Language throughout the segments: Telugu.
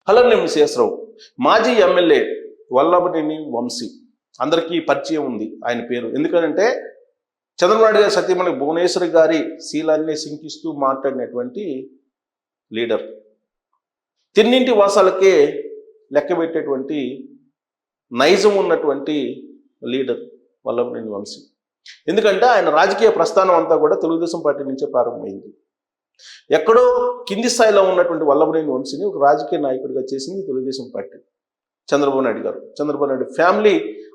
హలర్నేని శేషరావు మాజీ ఎమ్మెల్యే వల్లభనేని వంశీ అందరికీ పరిచయం ఉంది ఆయన పేరు. ఎందుకంటే చంద్రబాబు నాయుడు గారి సతీమణి భువనేశ్వరి గారి శీలాన్ని శంకిస్తూ మాట్లాడినటువంటి లీడర్. తిన్నింటి వాసాలకే లెక్క పెట్టేటువంటి నైజం ఉన్నటువంటి లీడర్ వల్లభనేని వంశీ. ఎందుకంటే ఆయన రాజకీయ ప్రస్థానం అంతా కూడా తెలుగుదేశం పార్టీ నుంచే ప్రారంభమైంది. ఎక్కడో కింది స్థాయిలో ఉన్నటువంటి వల్లభనేని వంశీని ఒక రాజకీయ నాయకుడిగా చేసింది తెలుగుదేశం పార్టీ. చంద్రబాబు నాయుడు ఫ్యామిలీ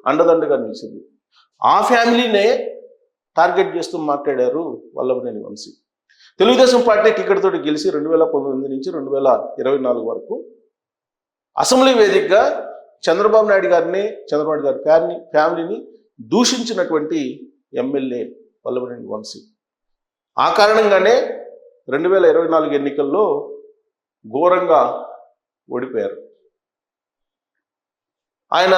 అండదండగా నిలిచింది. ఆ ఫ్యామిలీనే టార్గెట్ చేస్తూ మాట్లాడారు వల్లభనేని వంశీ. తెలుగుదేశం పార్టీ టికెట్ తోటి గెలిచి 2019 నుంచి 2024 వరకు అసెంబ్లీ వేదికగా చంద్రబాబు నాయుడు గారి ఫ్యామిలీని దూషించినటువంటి ఎమ్మెల్యే వల్లభనేని వంశీ. ఆ కారణంగానే 2024 ఎన్నికల్లో ఘోరంగా ఓడిపోయారు. ఆయన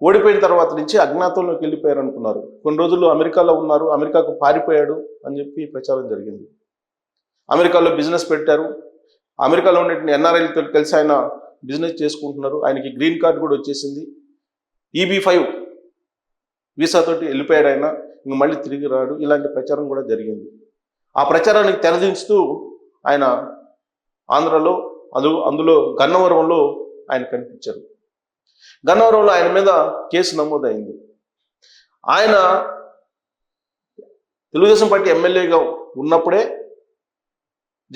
ఓడిపోయిన తర్వాత నుంచి అజ్ఞాతంలోకి వెళ్ళిపోయారు అనుకున్నారు. కొన్ని రోజులు అమెరికాలో ఉన్నారు, అమెరికాకు పారిపోయాడు అని చెప్పి ప్రచారం జరిగింది. అమెరికాలో బిజినెస్ పెట్టారు. అమెరికాలో ఉన్నటువంటి ఎన్ఆర్ఐలతో కలిసి ఆయన బిజినెస్ చేసుకుంటున్నారు. ఆయనకి గ్రీన్ కార్డు కూడా వచ్చేసింది. EB-5 వీసాతోటి వెళ్ళిపోయాడు ఆయన, ఇంక మళ్ళీ తిరిగి రాడు. ఇలాంటి ప్రచారం కూడా జరిగింది. ఆ ప్రచారానికి తెరదించుతూ ఆయన ఆంధ్రలో అందులో గన్నవరంలో ఆయన కనిపించారు. గన్నవరంలో ఆయన మీద కేసు నమోదైంది. ఆయన తెలుగుదేశం పార్టీ ఎమ్మెల్యేగా ఉన్నప్పుడే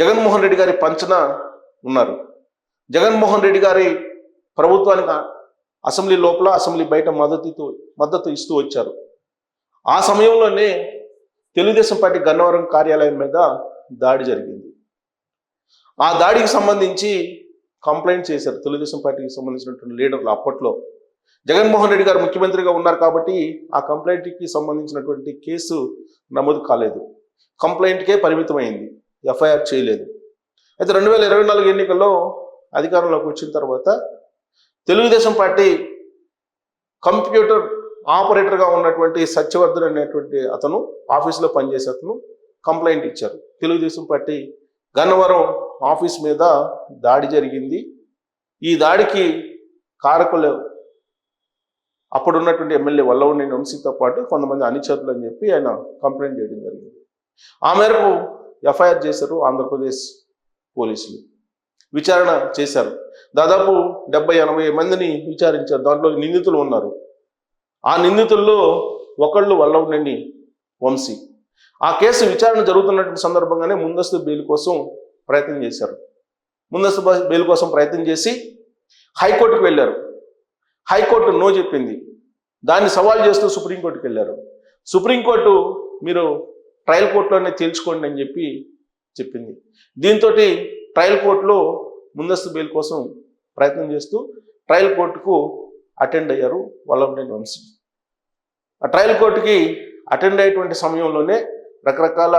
జగన్మోహన్ రెడ్డి గారి పంచన ఉన్నారు. జగన్మోహన్ రెడ్డి గారి ప్రభుత్వానికి అసెంబ్లీ లోపల అసెంబ్లీ బయట మద్దతు ఇస్తూ వచ్చారు. ఆ సమయంలోనే తెలుగుదేశం పార్టీ గన్నవరం కార్యాలయం మీద దాడి జరిగింది. ఆ దాడికి సంబంధించి కంప్లైంట్ చేశారు తెలుగుదేశం పార్టీకి సంబంధించినటువంటి లీడర్లు. అప్పట్లో జగన్మోహన్ రెడ్డి గారు ముఖ్యమంత్రిగా ఉన్నారు కాబట్టి ఆ కంప్లైంట్కి సంబంధించినటువంటి కేసు నమోదు కాలేదు. కంప్లైంట్కే పరిమితమైంది, FIR చేయలేదు. అయితే 2024 ఎన్నికల్లో అధికారంలోకి వచ్చిన తర్వాత తెలుగుదేశం పార్టీ కంప్యూటర్ ఆపరేటర్గా ఉన్నటువంటి సత్యవర్ధన్ అనేటువంటి అతను, ఆఫీసులో పనిచేసే అతను కంప్లైంట్ ఇచ్చారు. తెలుగుదేశం పార్టీ గన్నవరం ఆఫీస్ మీద దాడి జరిగింది. ఈ దాడికి కారకులు అప్పుడున్నటువంటి ఎమ్మెల్యే వల్లభనేని వంశీతో పాటు కొంతమంది అనుచరులు అని చెప్పి ఆయన కంప్లైంట్ చేయడం జరిగింది. ఆ మేరకు FIR చేశారు ఆంధ్రప్రదేశ్ పోలీసులు. విచారణ చేశారు. దాదాపు 70-80 మందిని విచారించారు. దాంట్లో నిందితులు ఉన్నారు. ఆ నిందితుల్లో ఒకళ్ళు వల్లభనేని వంశీ. ఆ కేసు విచారణ జరుగుతున్నటువంటి సందర్భంగానే ముందస్తు బెయిల్ కోసం ప్రయత్నం చేశారు. ముందస్తు బెయిల్ కోసం ప్రయత్నం చేసి హైకోర్టుకు వెళ్ళారు. హైకోర్టు నో చెప్పింది. దాన్ని సవాల్ చేస్తూ సుప్రీంకోర్టుకు వెళ్ళారు. సుప్రీంకోర్టు మీరు ట్రయల్ కోర్టులోనే తేల్చుకోండి అని చెప్పి చెప్పింది. దీంతో ట్రయల్ కోర్టులో ముందస్తు బెయిల్ కోసం ప్రయత్నం చేస్తూ ట్రయల్ కోర్టుకు అటెండ్ అయ్యారు వల్లభనేని వంశీ. ఆ ట్రయల్ కోర్టుకి అటెండ్ అయ్యేటువంటి సమయంలోనే రకరకాల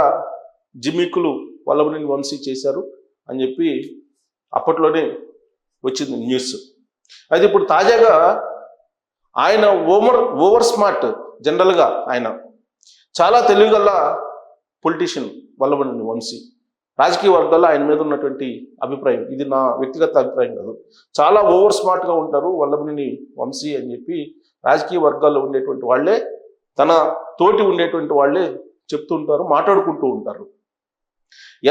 జిమ్మిక్కులు వల్లభనేని వంశీ చేశారు అని చెప్పి అప్పట్లోనే వచ్చింది న్యూస్. అయితే ఇప్పుడు తాజాగా ఆయన ఓవర్ స్మార్ట్. జనరల్గా ఆయన చాలా తెలివిగల పొలిటీషియన్ వల్లభనేని వంశీ. రాజకీయ వర్గాల్లో ఆయన మీద ఉన్నటువంటి అభిప్రాయం, ఇది నా వ్యక్తిగత అభిప్రాయం కాదు, చాలా ఓవర్ స్మార్ట్గా ఉంటారు వల్లభనేని వంశీ అని చెప్పి రాజకీయ వర్గాల్లో ఉండేటువంటి వాళ్ళే, తన తోటి ఉండేటువంటి వాళ్ళే చెప్తుంటారు, మాట్లాడుకుంటూ ఉంటారు.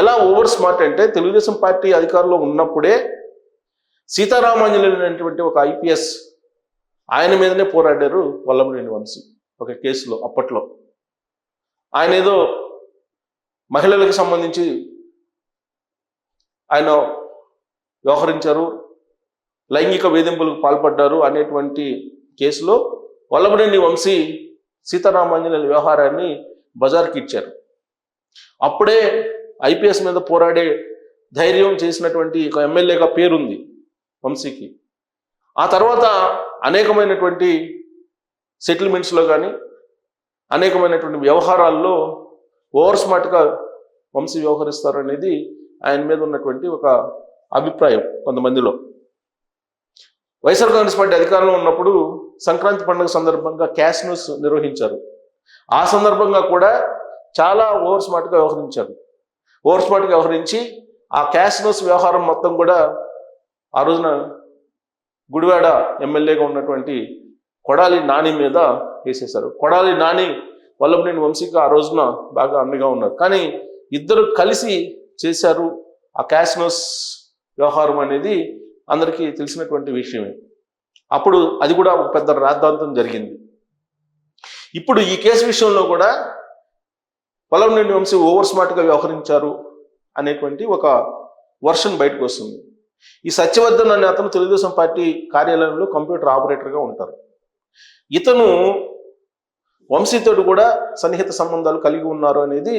ఎలా ఓవర్ స్మార్ట్ అంటే తెలుగుదేశం పార్టీ అధికారంలో ఉన్నప్పుడే సీతారామాంజనేయులు అనేటువంటి ఒక IPS ఆయన మీదనే పోరాడారు వల్లభనేని వంశీ ఒక కేసులో. అప్పట్లో ఆయన ఏదో మహిళలకు సంబంధించి ఆయన వ్యవహరించారు, లైంగిక వేధింపులకు పాల్పడ్డారు అనేటువంటి కేసులో వల్లభనేని వంశీ సీతారామాంజనేయుల వ్యవహారాన్ని బజార్కి ఇచ్చారు. అప్పుడే IPS మీద పోరాడే ధైర్యం చేసినటువంటి ఒక ఎమ్మెల్యేగా పేరుంది వంశీకి. ఆ తర్వాత అనేకమైనటువంటి సెటిల్మెంట్స్లో కానీ అనేకమైనటువంటి వ్యవహారాల్లో ఓవర్ స్మార్ట్గా వంశీ వ్యవహరిస్తారు అనేది ఆయన మీద ఉన్నటువంటి ఒక అభిప్రాయం కొంతమందిలో. వైఎస్ఆర్ కాంగ్రెస్ పార్టీ అధికారంలో ఉన్నప్పుడు సంక్రాంతి పండుగ సందర్భంగా క్యాష్ న్యూస్ నిర్వహించారు. ఆ సందర్భంగా కూడా చాలా ఓవర్ స్మార్ట్గా వ్యవహరించారు. ఓవర్ స్మార్ట్గా వ్యవహరించి ఆ క్యాష్ న్యూస్ వ్యవహారం మొత్తం కూడా ఆ రోజున గుడివాడ ఎమ్మెల్యేగా ఉన్నటువంటి కొడాలి నాని మీద వేసేశారు. కొడాలి నాని వల్లభనేని వంశీకి ఆ రోజున బాగా అండగా ఉన్నారు. కానీ ఇద్దరు కలిసి చేశారు ఆ క్యాసినోస్ వ్యవహారం అనేది అందరికీ తెలిసినటువంటి విషయమే. అప్పుడు అది కూడా ఒక పెద్ద రాద్ధాంతం జరిగింది. ఇప్పుడు ఈ కేసు విషయంలో కూడా వల్లభనేని వంశీ ఓవర్ స్మార్ట్గా వ్యవహరించారు అనేటువంటి ఒక వర్షన్ బయటకు వస్తుంది. ఈ సత్యవర్ధన్ అనే అతను తెలుగుదేశం పార్టీ కార్యాలయంలో కంప్యూటర్ ఆపరేటర్గా ఉంటారు. ఇతను వంశీతోడు కూడా సన్నిహిత సంబంధాలు కలిగి ఉన్నారు అనేది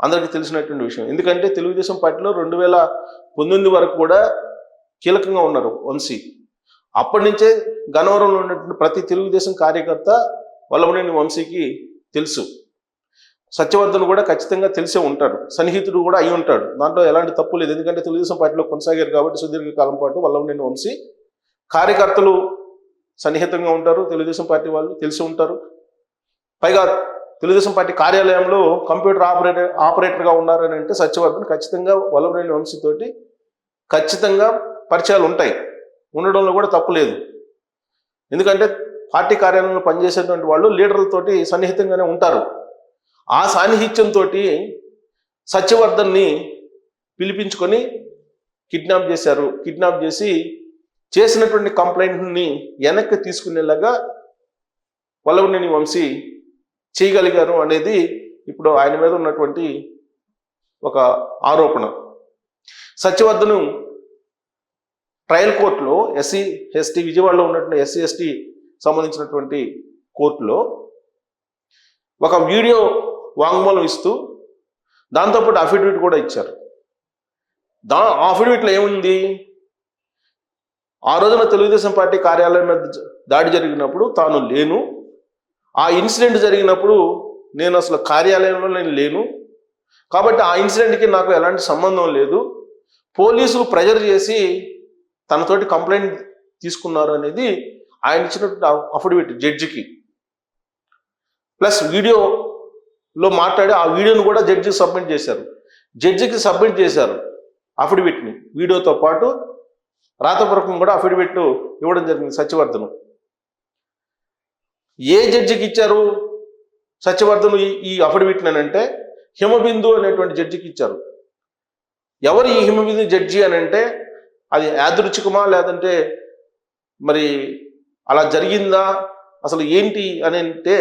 అందరికీ తెలిసినటువంటి విషయం. ఎందుకంటే తెలుగుదేశం పార్టీలో 2019 వరకు కూడా కీలకంగా ఉన్నారు వంశీ. అప్పటి నుంచే గన్నవరంలో ఉన్నటువంటి ప్రతి తెలుగుదేశం కార్యకర్త వల్లభనేని వంశీకి తెలుసు. సత్యవర్ధన్ కూడా ఖచ్చితంగా తెలిసే ఉంటాడు, సన్నిహితుడు కూడా అయి ఉంటాడు. దాంట్లో ఎలాంటి తప్పు లేదు. ఎందుకంటే తెలుగుదేశం పార్టీలో కొనసాగారు కాబట్టి సుదీర్ఘకాలం పాటు వల్లభనేని వంశీ కార్యకర్తలు సన్నిహితంగా ఉంటారు, తెలుగుదేశం పార్టీ వాళ్ళు తెలిసి ఉంటారు. పైగా తెలుగుదేశం పార్టీ కార్యాలయంలో కంప్యూటర్ ఆపరేటర్గా ఉన్నారని అంటే సత్యవర్ధన్ ఖచ్చితంగా వల్లభనేని వంశీతోటి ఖచ్చితంగా పరిచయాలు ఉంటాయి, ఉండడంలో కూడా తప్పు లేదు. ఎందుకంటే పార్టీ కార్యాలయంలో పనిచేసేటువంటి వాళ్ళు లీడర్లతోటి సన్నిహితంగానే ఉంటారు. ఆ సాన్నిహిత్యంతో సత్యవర్ధన్ని పిలిపించుకొని కిడ్నాప్ చేశారు. కిడ్నాప్ చేసి చేసినటువంటి కంప్లైంట్ని వెనక్కి తీసుకునేలాగా వల్లభనేని వంశీ చేయగలిగారు అనేది ఇప్పుడు ఆయన మీద ఉన్నటువంటి ఒక ఆరోపణ. సత్యవర్ధను ట్రయల్ కోర్టులో ఎస్సీ ఎస్టీ విజయవాడలో ఉన్నటువంటి ఎస్సీ ఎస్టీ సంబంధించినటువంటి కోర్టులో ఒక వీడియో వాంగ్మూలం ఇస్తూ దాంతోపాటు అఫిడవిట్ కూడా ఇచ్చారు. అఫిడవిట్లో ఏముంది? ఆ రోజున తెలుగుదేశం పార్టీ కార్యాలయం మీద దాడి జరిగినప్పుడు తాను లేను, ఆ ఇన్సిడెంట్ జరిగినప్పుడు నేను అసలు కార్యాలయంలో నేను లేను, కాబట్టి ఆ ఇన్సిడెంట్కి నాకు ఎలాంటి సంబంధం లేదు, పోలీసులు ప్రెజర్ చేసి తనతోటి కంప్లైంట్ తీసుకున్నారు అనేది ఆయన ఇచ్చినటువంటి అఫిడవిట్ జడ్జికి. ప్లస్ వీడియోలో మాట్లాడి ఆ వీడియోను కూడా జడ్జికి సబ్మిట్ చేశారు. జడ్జికి సబ్మిట్ చేశారు అఫిడవిట్ని, వీడియోతో పాటు రాతపూర్వకం కూడా అఫిడవిట్ ఇవ్వడం జరిగింది సత్యవర్ధన్. ఏ జడ్జికి ఇచ్చారు సత్యవర్ధన్ ఈ అఫిడవిట్ అని అంటే హిమబిందు అనేటువంటి జడ్జికి ఇచ్చారు. ఎవరు ఈ హిమబిందు జడ్జి అని అంటే అది యాదృచ్ఛికమా లేదంటే మరి అలా జరిగిందా అసలు ఏంటి అని అంటే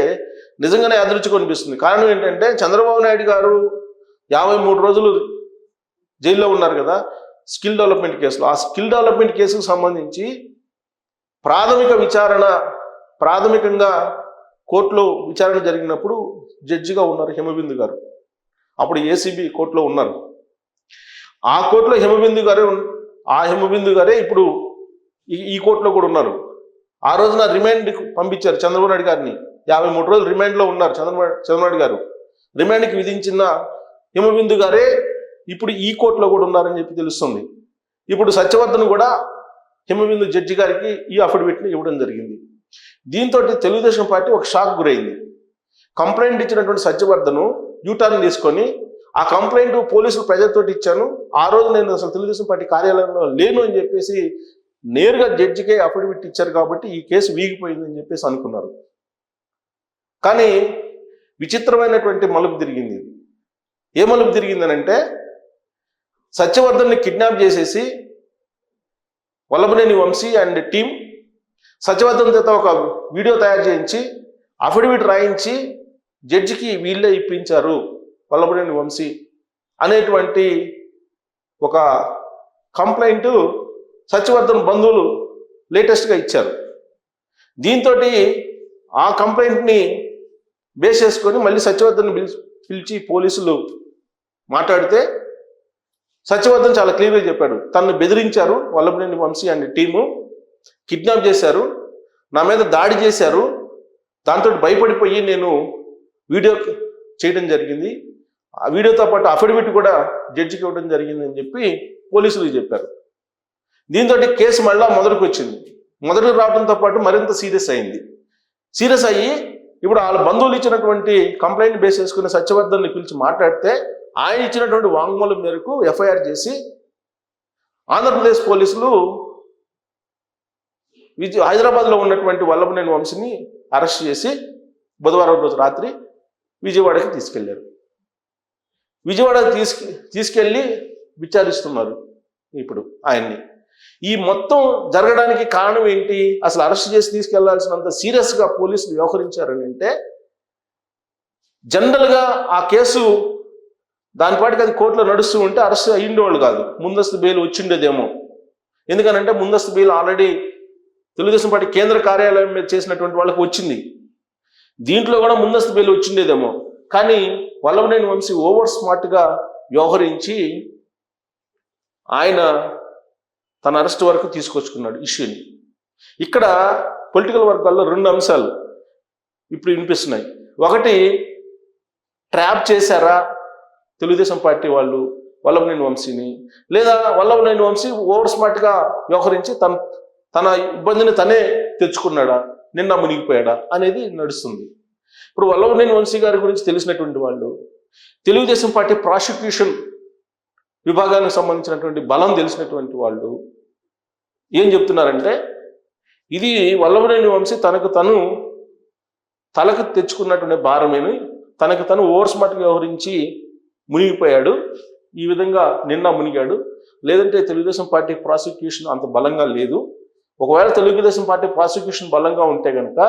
నిజంగానే యాదృచ్ఛికం అనిపిస్తుంది. కారణం ఏంటంటే చంద్రబాబు నాయుడు గారు 53 రోజులు జైల్లో ఉన్నారు కదా స్కిల్ డెవలప్మెంట్ కేసులో. ఆ స్కిల్ డెవలప్మెంట్ కేసుకు సంబంధించి ప్రాథమికంగా కోర్టులో విచారణ జరిగినప్పుడు జడ్జిగా ఉన్నారు హిమబిందు గారు. అప్పుడు ఏసీబీ కోర్టులో ఉన్నారు. ఆ కోర్టులో హిమబిందు గారే ఇప్పుడు ఈ కోర్టులో కూడా ఉన్నారు. ఆ రోజున రిమాండ్కి పంపించారు చంద్రబాబు నాయుడు గారిని. 53 రోజులు రిమాండ్లో ఉన్నారు చంద్రబాబు నాయుడు గారు. రిమాండ్కి విధించిన హిమబిందు గారే ఇప్పుడు ఈ కోర్టులో కూడా ఉన్నారని చెప్పి తెలుస్తుంది. ఇప్పుడు సత్యవర్ధన్ కూడా హిమబిందు జడ్జి గారికి ఈ అఫిడవిట్ని ఇవ్వడం జరిగింది. దీంతో తెలుగుదేశం పార్టీ ఒక షాక్ గురైంది. కంప్లైంట్ ఇచ్చినటువంటి సత్యవర్ధన్ యూటర్న్ తీసుకొని ఆ కంప్లైంట్ పోలీసులు ప్రజలతోటి ఇచ్చాను, ఆ రోజు నేను అసలు తెలుగుదేశం పార్టీ కార్యాలయంలో లేను అని చెప్పేసి నేరుగా జడ్జికే అఫిడవిట్ ఇచ్చారు కాబట్టి ఈ కేసు వీగిపోయిందని చెప్పేసి అనుకున్నారు. కానీ విచిత్రమైనటువంటి మలుపు తిరిగింది. ఏ మలుపు తిరిగిందనంటే సత్యవర్ధన్ని కిడ్నాప్ చేసేసి వల్లభనేని వంశీ అండ్ టీం సత్యవర్ధన్ చేత ఒక వీడియో తయారు చేయించి అఫిడవిట్ రాయించి జడ్జికి వీళ్ళే ఇప్పించారు వల్లభనేని వంశీ అనేటువంటి ఒక కంప్లైంట్ సత్యవర్ధన్ బంధువులు లేటెస్ట్గా ఇచ్చారు. దీంతో ఆ కంప్లైంట్ని బేస్ చేసుకొని మళ్ళీ సత్యవర్ధన్ పిలిచి పోలీసులు మాట్లాడితే సత్యవర్ధన్ చాలా క్లియర్గా చెప్పాడు, తనను బెదిరించారు Vallabhaneni Vamsi and team, kidnap చేశారు, నా మీద దాడి చేశారు, దాంతో భయపడిపోయి నేను వీడియో చేయడం జరిగింది, ఆ వీడియోతో పాటు అఫిడవిట్ కూడా జడ్జికి ఇవ్వడం జరిగింది అని చెప్పి పోలీసులకు చెప్పారు. దీంతో కేసు మళ్ళా మొదటికి వచ్చింది. మొదటికి రావడంతో పాటు మరింత సీరియస్ అయింది. సీరియస్ అయ్యి ఇప్పుడు వాళ్ళ బంధువులు ఇచ్చినటువంటి కంప్లైంట్ బేస్ చేసుకున్న సత్యవర్ధన్ని పిలిచి మాట్లాడితే ఆయన ఇచ్చినటువంటి వాంగ్మూలం మేరకు ఎఫ్ఐఆర్ చేసి ఆంధ్రప్రదేశ్ పోలీసులు హైదరాబాద్లో ఉన్నటువంటి వల్లభనేని వంశీని అరెస్ట్ చేసి బుధవారం రోజు రాత్రి విజయవాడకి తీసుకెళ్లారు. విజయవాడకి తీసుకెళ్ళి విచారిస్తున్నారు ఇప్పుడు ఆయన్ని. ఈ మొత్తం జరగడానికి కారణం ఏంటి? అసలు అరెస్ట్ చేసి తీసుకెళ్లాల్సినంత సీరియస్గా పోలీసులు వ్యవహరించారని అంటే, జనరల్గా ఆ కేసు దానిపాటికి అది కోర్టులో నడుస్తూ ఉంటే అరెస్ట్ అయ్యిండేవాళ్ళు కాదు, ముందస్తు బెయిల్ వచ్చిండేదేమో. ఎందుకనంటే ముందస్తు బెయిల్ ఆల్రెడీ తెలుగుదేశం పార్టీ కేంద్ర కార్యాలయం మీద చేసినటువంటి వాళ్ళకి వచ్చింది. దీంట్లో కూడా ముందస్తు బెయిల్ వచ్చిండేదేమో. కానీ వల్లభనేని వంశీ ఓవర్ స్మార్ట్గా వ్యవహరించి ఆయన తన అరెస్ట్ వరకు తీసుకొచ్చుకున్నాడు ఇష్యూని. ఇక్కడ పొలిటికల్ వర్గాల్లో రెండు అంశాలు ఇప్పుడు వినిపిస్తున్నాయి. ఒకటి, ట్రాప్ చేశారా తెలుగుదేశం పార్టీ వాళ్ళు వల్లభనేని వంశీని, లేదా వల్లభనేని వంశీ ఓవర్ స్మార్ట్గా వ్యవహరించి తన ఇబ్బందిని తనే తెచ్చుకున్నాడా, నిన్న మునిగిపోయాడా అనేది నడుస్తుంది. ఇప్పుడు వల్లభనేని వంశీ గారి గురించి తెలిసినటువంటి వాళ్ళు, తెలుగుదేశం పార్టీ ప్రాసిక్యూషన్ విభాగానికి సంబంధించినటువంటి బలం తెలిసినటువంటి వాళ్ళు ఏం చెప్తున్నారంటే, ఇది వల్లభనేని వంశీ తనకు తెచ్చుకున్నటువంటి భారమేని, తనకు తను ఓవర్ స్మార్ట్గా వ్యవహరించి మునిగిపోయాడు, ఈ విధంగా నిన్న మునిగాడు. లేదంటే తెలుగుదేశం పార్టీ ప్రాసిక్యూషన్ అంత బలంగా లేదు. ఒకవేళ తెలుగుదేశం పార్టీ ప్రాసిక్యూషన్ బలంగా ఉంటే కనుక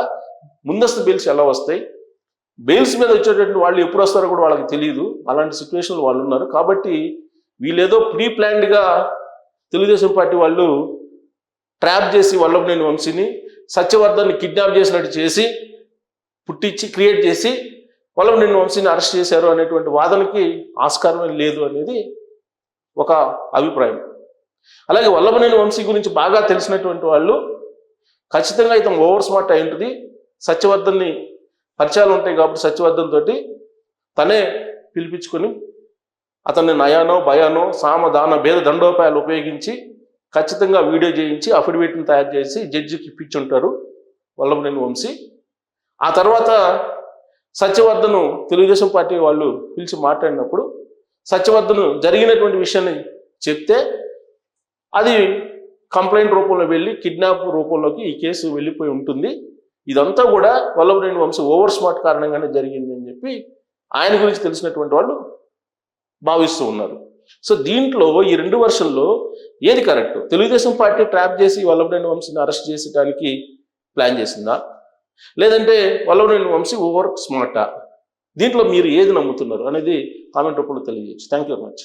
ముందస్తు బెయిల్స్ ఎలా వస్తాయి, బెయిల్స్ మీద వచ్చేటటువంటి వాళ్ళు ఎప్పుడు వస్తారో కూడా వాళ్ళకి తెలియదు. అలాంటి సిచ్యువేషన్లు వాళ్ళు ఉన్నారు. కాబట్టి వీళ్ళేదో ప్రీ ప్లాన్డ్గా తెలుగుదేశం పార్టీ వాళ్ళు ట్రాప్ చేసి వల్లభనేని వంశీని సత్యవర్ధన్ని కిడ్నాప్ చేసినట్టు చేసి పుట్టించి క్రియేట్ చేసి వల్లభనేని వంశీని అరెస్ట్ చేశారు అనేటువంటి వాదనకి ఆస్కారమే లేదు అనేది ఒక అభిప్రాయం. అలాగే వల్లభనేని వంశీ గురించి బాగా తెలిసినటువంటి వాళ్ళు ఖచ్చితంగా ఇతను ఓవర్ స్మార్ట్ అయి ఉంటుంది, సత్యవర్ధన్ని పరిచయాలు ఉంటాయి కాబట్టి సత్యవర్ధన్ తోటి తనే పిలిపించుకొని అతన్ని నయానో భయానో సామ దాన భేద దండోపాయాలు ఉపయోగించి ఖచ్చితంగా వీడియో చేయించి అఫిడవిట్ని తయారు చేసి జడ్జికి ఇప్పించుంటారు వల్లభనేని వంశీ. ఆ తర్వాత సత్యవర్ధను తెలుగుదేశం పార్టీ వాళ్ళు పిలిచి మాట్లాడినప్పుడు సత్యవర్ధను జరిగినటువంటి విషయాన్ని చెప్తే అది కంప్లైంట్ రూపంలో వెళ్ళి కిడ్నాప్ రూపంలోకి ఈ కేసు వెళ్ళిపోయి ఉంటుంది. ఇదంతా కూడా వల్లభనేని వంశీ ఓవర్ స్మార్ట్ కారణంగానే జరిగింది అని చెప్పి ఆయన గురించి తెలిసినటువంటి వాళ్ళు భావిస్తూ ఉన్నారు. సో దీంట్లో ఈ రెండు వర్షన్లో ఏది కరెక్ట్? తెలుగుదేశం పార్టీ ట్రాప్ చేసి వల్లభనేని వంశీని అరెస్ట్ చేసడానికి ప్లాన్ చేసిందా, లేదంటే వల్లభనేని వంశీ ఓవర్ స్మార్టా? దీంట్లో మీరు ఏది నమ్ముతున్నారు అనేది కామెంట్ రూపంలో తెలియజేయచ్చు. Thank you very much.